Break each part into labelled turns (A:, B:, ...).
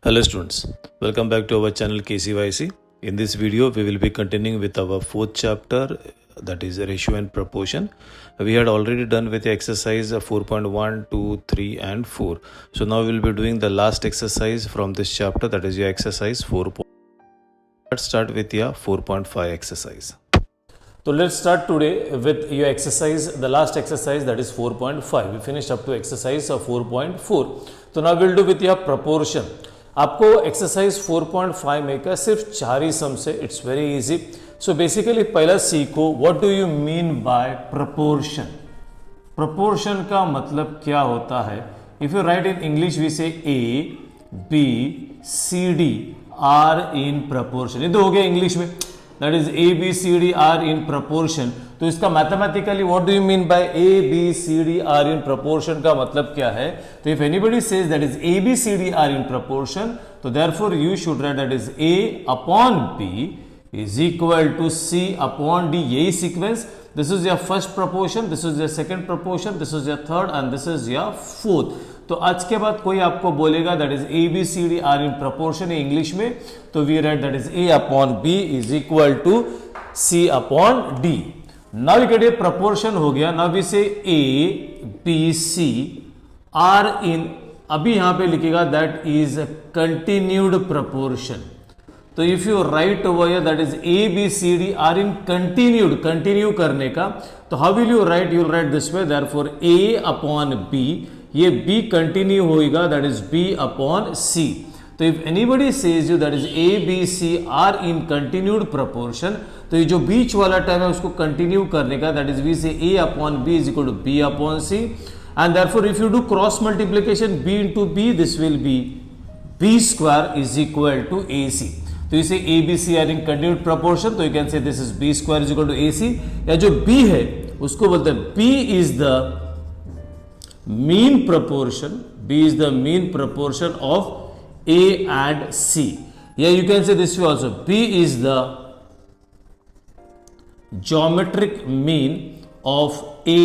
A: Hello students, welcome back to our channel KCYC. In this video, we will be continuing with our fourth chapter, that is ratio and proportion. We had already done with the exercise 4.1, 2, 3 and 4. So now we will be doing the last exercise from this chapter, that is your exercise 4. Let's start with your 4.5 exercise. So let's start today with your exercise, the last exercise, that is 4.5. We finished up to exercise 4.4. So now we'll do with your proportion. आपको exercise 4.5 में का सिर्फ 4 ही sum से, it's very easy. So basically पहला सीखो what do you mean by proportion. Proportion का मतलब क्या होता है. If you write in English we say A B C D are in proportion. ये तो हो गया इंग्लिश में, that is A B C D are in proportion. तो इसका mathematically what do you mean by A B C D are in proportion का मतलब क्या है. तो if anybody says that is A B C D are in proportion, तो therefore you should write that is A upon B is equal to C upon D. यही sequence, this is your first proportion, this is your second proportion, this is your third and this is your fourth. तो आज के बाद कोई आपको बोलेगा that is A B C D are in proportion English में, तो we write that is A upon B is equal to C upon D. Now you get a proportion हो गया. Now we say A B C are इन, अभी यहां पे लिखेगा that is continued proportion. तो if you write over here that is A B C D are in continued, continue करने का, तो how will you write, you write this way, therefore A upon B, ये B continue होएगा that is B upon C. तो if anybody says you that is A B C are in continued proportion, तो ये जो बीच वाला term है उसको continue करने का, that is we say A upon B is equal to B upon C. And therefore if you do cross multiplication B into B, this will be B square is equal to A C. तो इसे A B C are in continued proportion, तो you can say this is B square is equal to A C. या जो B है उसको बोलते हैं B is the mean proportion, B is the mean proportion of A and C. Yeah, you can say this way also, B is the geometric mean of A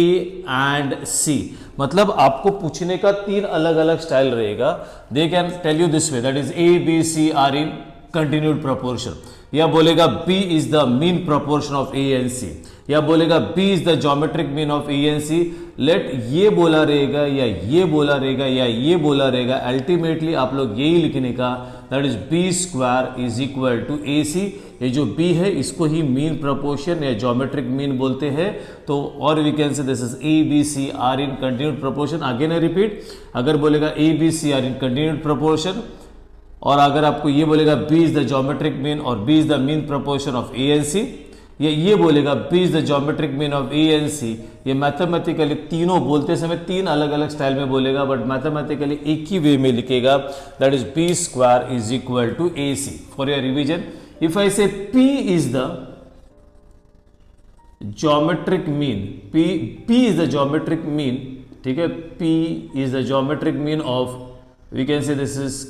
A: and C. मतलब आपको पूछने का 3 अलग अलग स्टाइल रहेगा. They can tell you this way, that is A, B, C are in continued proportion. या बोलेगा B is the mean proportion of A and C. या बोलेगा B is the geometric mean of A and C. लेट ये बोला रहेगा या ये बोला रहेगा या ये बोला रहेगा, अल्टीमेटली आप लोग यही लिखने का, that is B square is equal to A C. ये जो बी है इसको ही मीन प्रपोर्शन या ज्योमेट्रिक मीन बोलते हैं. तो और we can say this is A B C are in continued proportion. Again I repeat, अगर बोलेगा A B C are in continued proportion, और अगर आपको ये बोलेगा B is the geometric mean और B is the mean proportion of A and C, ये बोलेगा B is the geometric mean of A and C, ये मैथमेटिकली तीनों बोलते समय 3 अलग अलग स्टाइल में बोलेगा, बट मैथमेटिकली एक ही वे में लिखेगा, that is B square is equal to A C. For your revision, if I say P is the geometric mean, P is the geometric mean, ठीक है, P is the geometric mean of, we can say this is,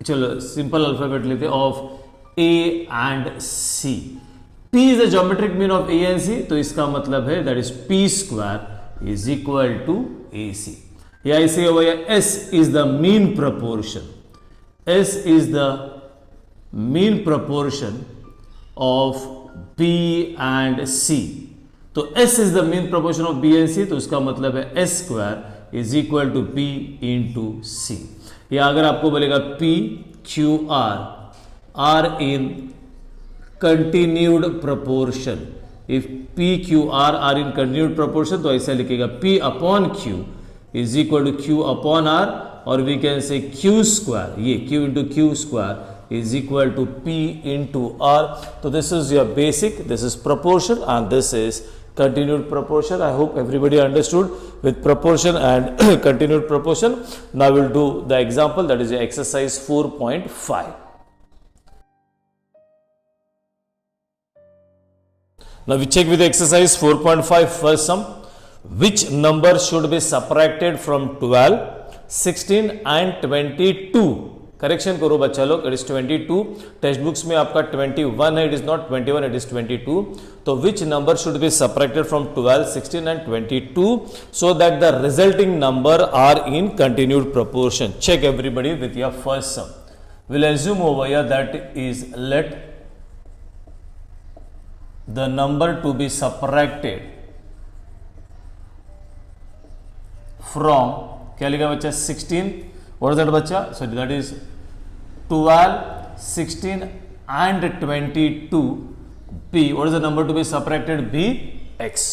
A: चलो simple alphabet लेते, of A and C. P is the geometric mean of A and C, तो इसका मतलब है that is P square is equal to AC. या इसे हो गया S is the mean proportion, S is the mean proportion of B and C. तो S is the mean proportion of B and C, तो इसका मतलब है S square is equal to B into C. या अगर आपको बोलेगा P Q R in continued proportion, if P Q R are in continued proportion, तो ऐसा लिखेगा P upon Q is equal to Q upon R, और we can say Q square, ये Q into Q square is equal to P into R. तो this is your basic, this is proportion and this is continued proportion. I hope everybody understood with proportion and continued proportion. Now we'll do the example, that is your exercise 4.5. Now we check with the exercise 4.5 first sum. Which number should be subtracted from 12, 16 and 22? Correction करो बच्चा लोग, it is 22. Text books में आपका 21 है, it is not 21, it is 22. तो which number should be subtracted from 12, 16 and 22 so that the resulting number are in continued proportion. Check everybody with your first sum. we'll assume over here that is let the number to be subtracted from, क्या लिखा बच्चा, 16, what is that बच्चा, so that is 12, 16 and 22 b, what is the number to be subtracted, b x.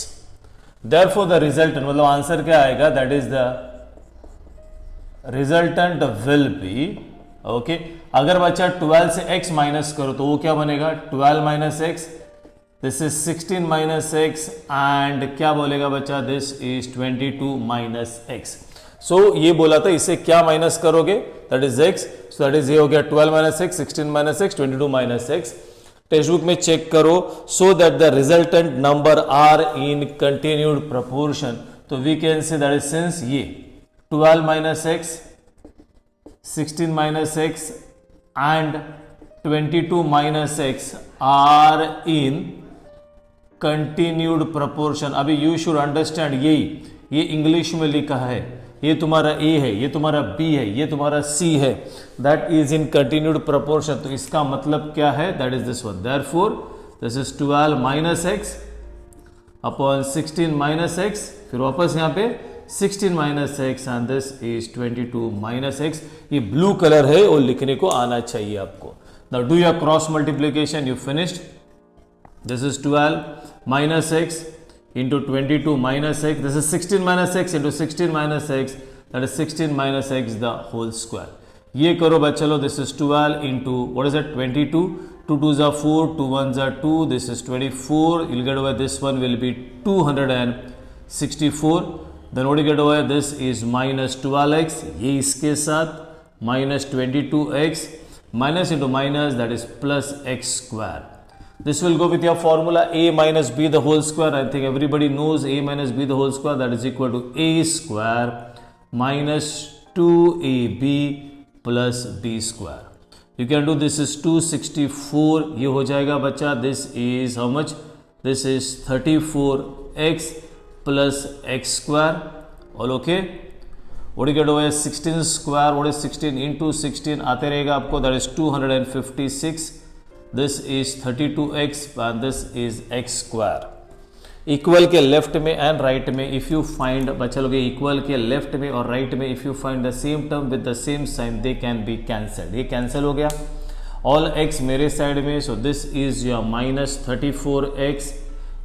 A: Therefore the resultant, मतलब answer क्या आएगा, that is the resultant will be, okay, अगर बच्चा 12 से x माइनस करो तो वो क्या बनेगा, 12 minus X, this is 16 minus x and क्या बोलेगा बच्चा, this is 22 minus X. So ये बोला था, इससे क्या माइनस करोगे, that is x, so that is ये हो गया 12 minus X, 16 minus X, 22 minus X. Textbook में चेक करो, so that the resultant number are in continued proportion. तो we can say that is since ये 12 minus X, 16 minus x and 22 minus x are in continued proportion. अभी you should understand, ये English में लिखा है, ये तुम्हारा A है, ये तुम्हारा B है, ये तुम्हारा C है, that is in continued proportion. तो इसका मतलब क्या है, that is this one. Therefore this is 12 minus x upon 16 minus x, फिर वापस यहाँ पे 16 minus x and this is 22 minus x. ये ब्लू कलर है और लिखने को आना चाहिए आपको. Now do your cross multiplication, you finished. This is 12 minus x into 22 minus x. This is 16 minus x into 16 minus x. That is 16 minus x the whole square. ये करो बच्चा लो. This is 12 into what is that, 22. 2 2s are 4, 2 1s are 2. This is 24. You'll get over this one will be 264. Then what you get over, this is minus 12x. ये इसके साथ minus 22x minus into minus, that is plus x square. This will go with your formula a minus b the whole square. I think everybody knows a minus b the whole square, that is equal to a square minus 2ab plus b square. You can do, this is 264, ये हो जाएगा बच्चा. This is how much, this is 34x plus x square, all okay. What do you get over 16 square, what is 16 into 16 आते रहेगा आपको, that is 256. This is 32x and this is x square. Equal के left में and right में if you find, बच्चा लोग equal के left में और राइट में if you find the same term with the same sign, they can be cancelled. ये कैंसिल हो गया. ऑल x मेरे साइड में, so this is your minus 34x.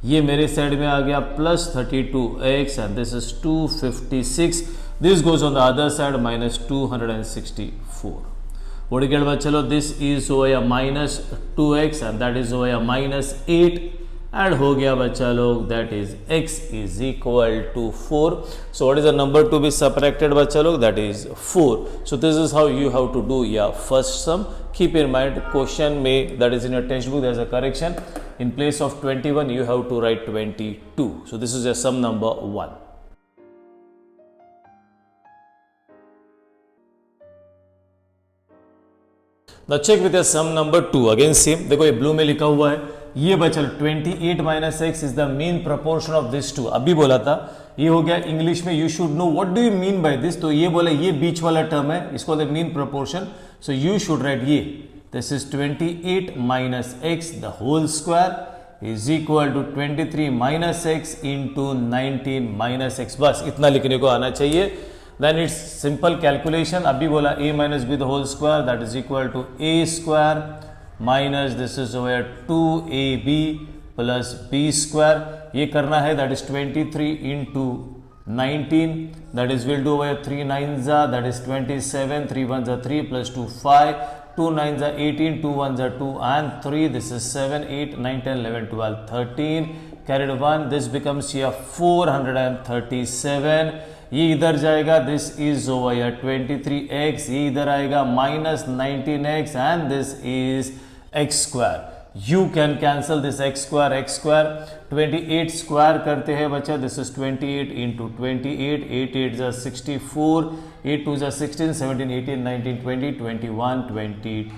A: ये मेरे साइड में आ गया plus 32x and this is 256. This goes on the other side minus 264. What do you get बच्चा लोग, this is over here minus 2x and that is over here minus 8 and हो गया बच्चा लोग, that is x is equal to 4. So what is the number to be subtracted बच्चा लोग, that is 4. So this is how you have to do your first sum. Keep in mind question में, that is in your textbook there is a correction, in place of 21 you have to write 22. So this is your sum number 1. Now check with your sum number 2. Again same, देखो ये blue में लिखा हुआ है, ये बचल 28 minus X is the mean proportion of this two. अभी बोला था, ये हो गया इंग्लिश में, you should know what do you mean by this. तो ये बोला, ये बीच वाला टर्म है, इसको the mean proportion. So you should write ये, this is 28 minus X the whole square is equal to 23 minus X into 19 minus X. बस इतना लिखने को आना चाहिए. Then it's simple calculation. अभी बोला a minus b the whole square, that is equal to a square minus this is over 2ab plus b square. ये करना है, that is 23 into 19, that is we'll do over 3 9s are, that is 27, 3 1s are 3 plus 2 5, 2 9s are 18, 2 1s are 2 and 3, this is 7 8 9 10 11 12 13, carried 1, this becomes here 437. ये इधर जाएगा, this is over या 23x, ये इधर आएगा minus 19x and this is x square. You can cancel this x square, 28 square करते हैं बच्चा, दिस इज 28 इंटू 28, 8 8 जा 64, 8 2 जा 16, 17 18 19 20 21 22.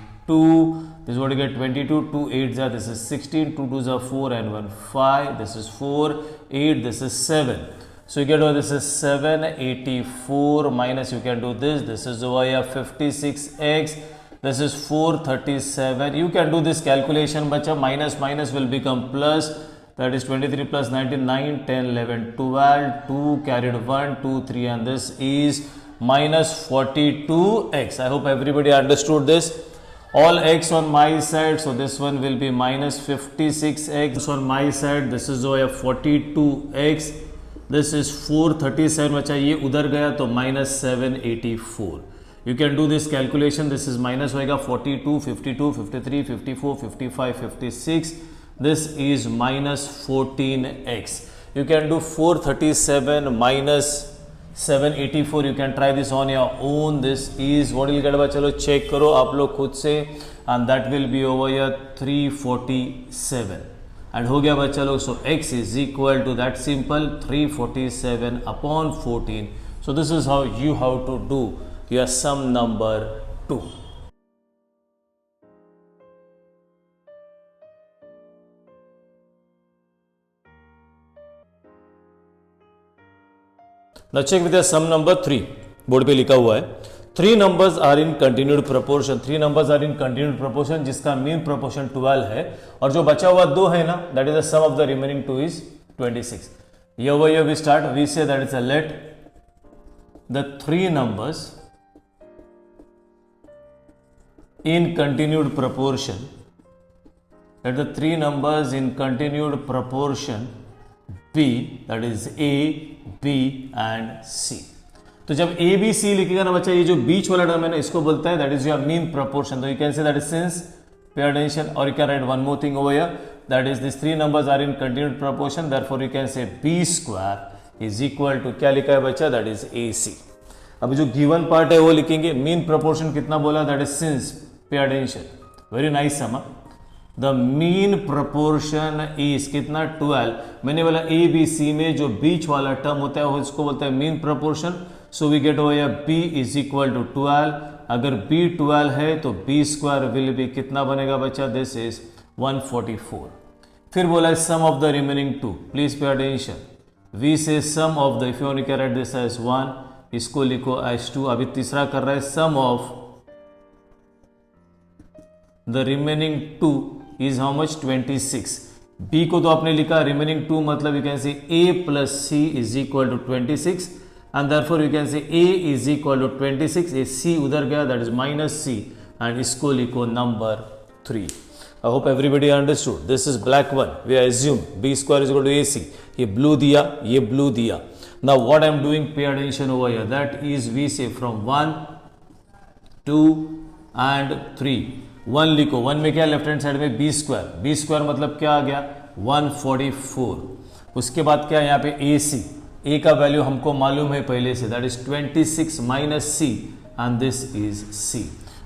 A: This is what you get, 22, 2 8 जा, this is 16, 2 2 जा 4 and 1 5, this is 4, 8, this is 7. So you get over, this is 784 minus, you can do this is over here 56x, this is 437. You can do this calculation, bacha. Minus minus will become plus. That is 23 plus 19, 9, 10, 11, 12, 2 carried 1, 2, 3, and this is minus 42x. I hope everybody understood this. All x on my side, so this one will be minus 56x on my side. This is जो है 42x. This is 437. बच्चा ये उधर गया तो minus 784. You can do this calculation. This is minus होएगा 42, 52, 53, 54, 55, 56. This is minus 14x. You can do 437 minus 784. You can try this on your own. This is what you'll get. चलो check करो आप लोग खुद से, and that will be over here 347. And हो गया बच्चा लोग. So x is equal to that simple 347 upon 14. So this is how you have to do your sum number 2. Now check with your sum number 3. Board पे लिखा हुआ है 3 numbers are in continued proportion. 3 numbers are in continued proportion जिसका mean proportion 12 है और जो बचा हुआ 2 है ना, that is the sum of the remaining 2 is 26. Here we start. We say that is a let the 3 numbers in continued proportion. Let the 3 numbers in continued proportion B, that is A, B and C. तो जब A, B, C लिखेगा ना बच्चा, ये जो बीच वाला term है ना, इसको बोलता है that is your mean proportion. So you can say that is since, pay attention, or you can write one more thing over here, that is these 3 numbers are in continued proportion. Therefore you can say B square is equal to क्या लिखा है बच्चा, that is AC. अब जो given part है वो लिखेंगे. mean proportion कितना बोला, that is since, pay attention, very nice sum. The mean proportion is कितना 12. मैंने बोला A, B, C में जो बीच वाला टर्म होता है उसको बोलता है mean proportion. So we get over here B is equal to 12. अगर B 12 है तो B square will be कितना बनेगा बच्चा, this is 144. फिर बोला है sum of the remaining 2. Please pay attention. We say sum of the, if you want to write this as 1, इसको लिखो as 2. अभी तीसरा कर रहा है sum of the remaining 2 is how much, 26. B को तो आपने लिखा remaining 2 मतलब you can say A plus C is equal to 26 and therefore you can say A is equal to 26. A C उधर गया, that is minus C, and इसको लिखो number 3. I hope everybody understood. This is black one. We assume B square is equal to AC. ये blue दिया, ये blue दिया. Now what I am doing, pay attention over here. That is we say from 1, 2 and 3. 1 लिखो. 1 में क्या, left hand side में B square मतलब क्या आ गया 144. उसके बाद क्या यहाँ पे ए सी, ए का वैल्यू हमको मालूम है पहले से, that is 26 minus C and this is C.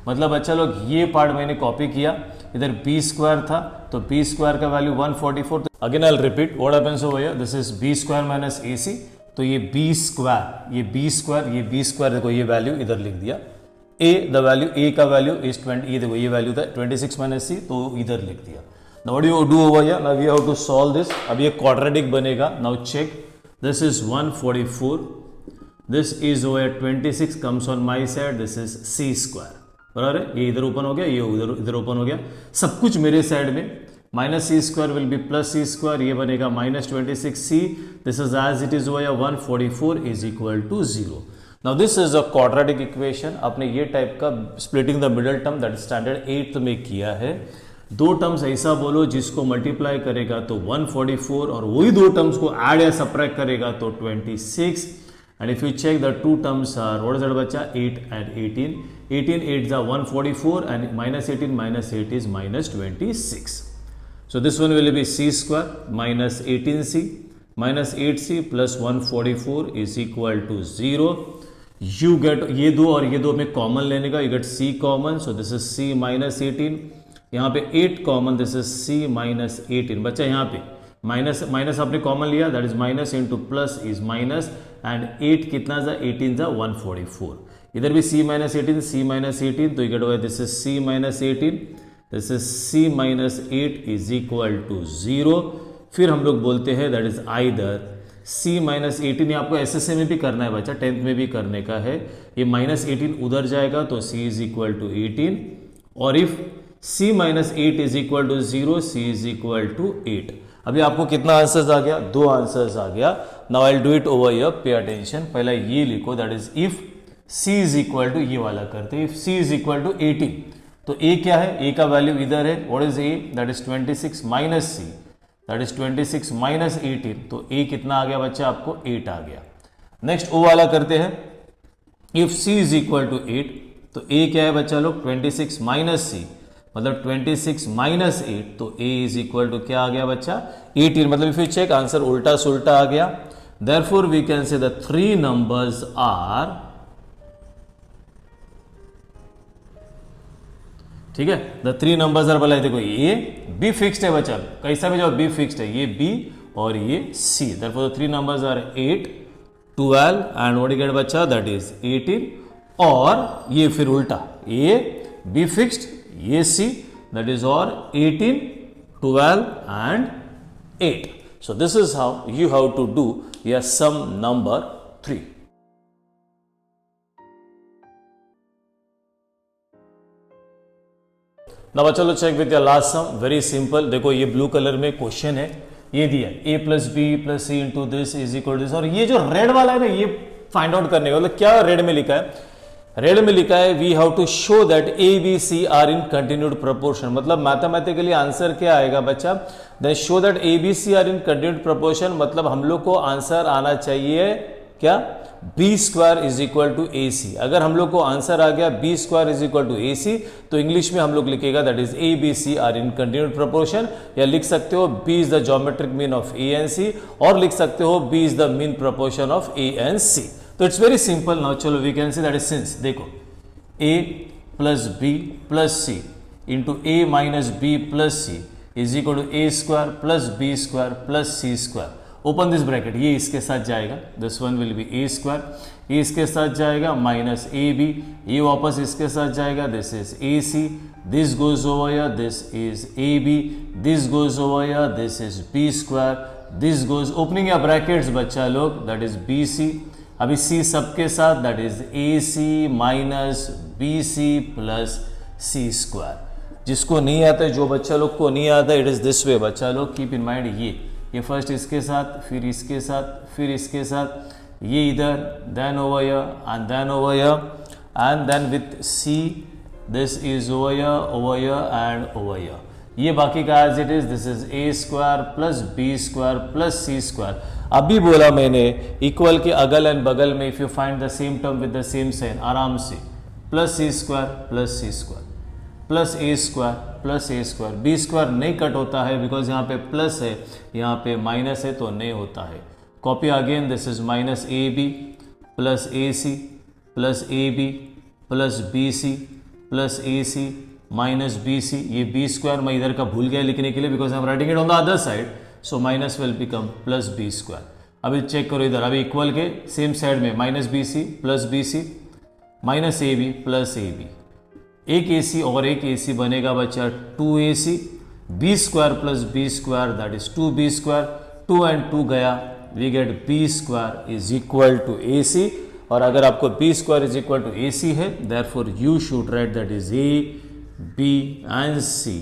A: मतलब अच्छा लोग ये पार्ट मैंने कॉपी किया, इधर बी स्क्वायर था तो बी स्क्वायर का value 144. Again I will repeat what happens over here. This is B square minus A C. तो ये बी स्क्वायर, ये बी स्क्वायर देखो ये वैल्यू इधर लिख दिया. A the value, A का वैल्यू इज 20. ये देखो ये वैल्यू था 26 माइनस सी, तो इधर लिख दिया. Now what you do over here, now we have to solve this. अब ये क्वाड्रेटिक बनेगा. Now check, this is 144, this is over 26 comes on my side, this is C square. बराबर है, ये इधर ओपन हो गया, ये इधर ओपन हो गया, सब कुछ मेरे साइड में. Minus C square will be plus C square, ये बनेगा minus 26 C. This is as it is over 144 is equal to 0. Now this is a quadratic equation. आपने ये टाइप का splitting the middle term that is standard 8th में किया है. 2 terms ऐसा बोलो जिसको मल्टीप्लाई करेगा तो 144 और वही 2 टर्म्स को ऐड या सब्ट्रैक्ट करेगा तो 26. And if you check the 2 terms are what is that बच्चा, 8 and 18. 18 8 is 144 and minus 18 minus 8 is minus 26. So this one will be c square minus 18c minus 8c plus 144 is equal to 0. You get ये दो और ये दो में common लेने का, you get c common, so this is c minus 18. यहाँ पे 8 common, this is c minus 18. बच्चा यहाँ पे माइनस माइनस आपने कॉमन लिया, that is minus into plus is minus, and 8 कितना जा 18 जा 144. इधर भी c minus 18 c minus 18, तो you get over this is c minus 18, this is c minus 8 is equal to 0. फिर हम लोग बोलते हैं that is either c minus 18, आपको एसएसए में भी करना है बच्चा, 10th में भी करने का है. ये माइनस 18 उधर जाएगा तो c इज इक्वल टू 18, और इफ c minus 8 is equal to 0, c is equal to 8। अभी आपको कितना आंसर्स आ गया? 2 आंसर्स आ गया। Now I will do it over here, pay attention. पहला ये लिखो, that is if c is equal to, ये वाला करते हैं, if c is equal to 18, तो a क्या है? a का वैल्यू इधर है, what is a? That is 26 minus c, that is 26 minus 18, तो a कितना आ गया बच्चा? आपको 8 आ गया। नेक्स्ट o वाला करते हैं, if c is equal to 8, तो a क्या है बच्चा लोग? 26 माइनस c, मतलब 26 माइनस 8, तो a इज इक्वल टू क्या आ गया बच्चा? 18। मतलब इफ यू चेक, आंसर उल्टा सुल्टा आ गया। Therefore we can say the 3 numbers are, ठीक है, द 3 नंबर्स आर, बोला देखो ये बी फिक्स्ड है बच्चा, कैसा भी जाओ बी फिक्स्ड है, ये बी और ये C. Therefore the 3 numbers are 8, 12 and what you get बच्चा? That is 18। और ये फिर उल्टा, ये बी फिक्स्ड, ये सी, दैट इज और 18, 12 and 8। So this is how you have to do your sum number 3। ना बच्चा लो check with your last sum, very simple. देखो ये ब्लू कलर में क्वेश्चन है, ये दिया a plus B plus C into this is equal this, और ये जो रेड वाला है ना, ये फाइंड आउट करने का, मतलब क्या रेड में लिखा है? रेड में लिखा है we have to show that a b c are in continued proportion. मतलब मैथमेटिकली आंसर क्या आएगा बच्चा? Then show that a b c are in continued proportion, मतलब हम लोग को आंसर आना चाहिए क्या? B square is equal to A C. अगर हम लोग को आंसर आ गया B square is equal to A C, तो इंग्लिश में हम लोग लिखेगा that is A B C are in continued proportion, या लिख सकते हो B is the geometric mean of A and C, और लिख सकते हो B is the mean proportion of A and C. तो इट्स वेरी सिंपल। नाउ चलो we can see that is, since देखो a plus B plus C into A minus B plus C is equal to A square plus B square plus C square. Open this bracket, ये इसके साथ जाएगा, this one will be A square, ये इसके साथ जाएगा minus A B, ये वापस इसके साथ जाएगा, this is A C, this goes over here, this is A B, this goes over here, this is B square, this goes, opening या ब्रैकेट्स बच्चा लोग, दैट इज बी सी। अभी C सबके साथ, that is A C minus B C plus C square. जिसको नहीं आता है, जो बच्चा लोग को नहीं आता, इट इज दिस वे बच्चा लोग, कीप इन माइंड, ये फर्स्ट इसके साथ, फिर इसके साथ, फिर इसके साथ, ये इधर, then over here and then over here, and then with C this is over here and over here. ये बाकी का as it is, this is A square plus B square plus C square. अभी बोला मैंने equal के अगल and बगल में if you find the same term with the same sign, आराम से plus C square plus C square plus A square plus A square. B square नहीं कट होता है बिकॉज यहाँ पे प्लस है, यहाँ पे माइनस है, तो नहीं होता है। Copy again, this is minus A B plus A C plus A B plus B C plus A C minus B C. ये बी स्क्वायर मैं इधर का भूल गया लिखने के लिए because I am writing it on the other side, so minus will become plus B square. अभी चेक करो इधर, अभी इक्वल के सेम साइड में minus B C plus B C minus A B plus A B, एक A C और एक A सी बनेगा बच्चा 2ac, B square plus B square that is 2b square, 2 and 2 गया, we get B square is equal to A C. और अगर आपको B square is equal to A C है, therefore you should write that is A B and C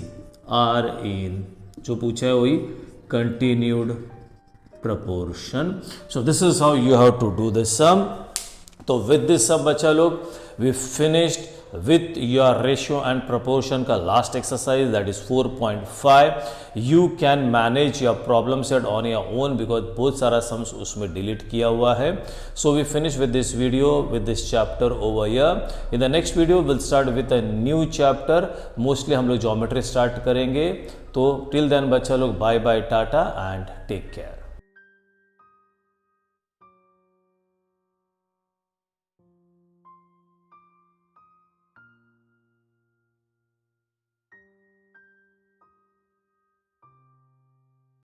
A: are in, जो पूछा है वही, continued proportion. So this is how you have to do the sum. तो with this sum बच्चा लोग we finished with your ratio and proportion का last exercise, that is 4.5. You can manage your problem set on your own because बहुत सारा sums उसमें delete किया हुआ है. So we finish with this video with this chapter over here. In the next video we'll start with a new chapter. Mostly हम लोग geometry start करेंगे. तो till then बच्चा लोग bye bye, tata and take care.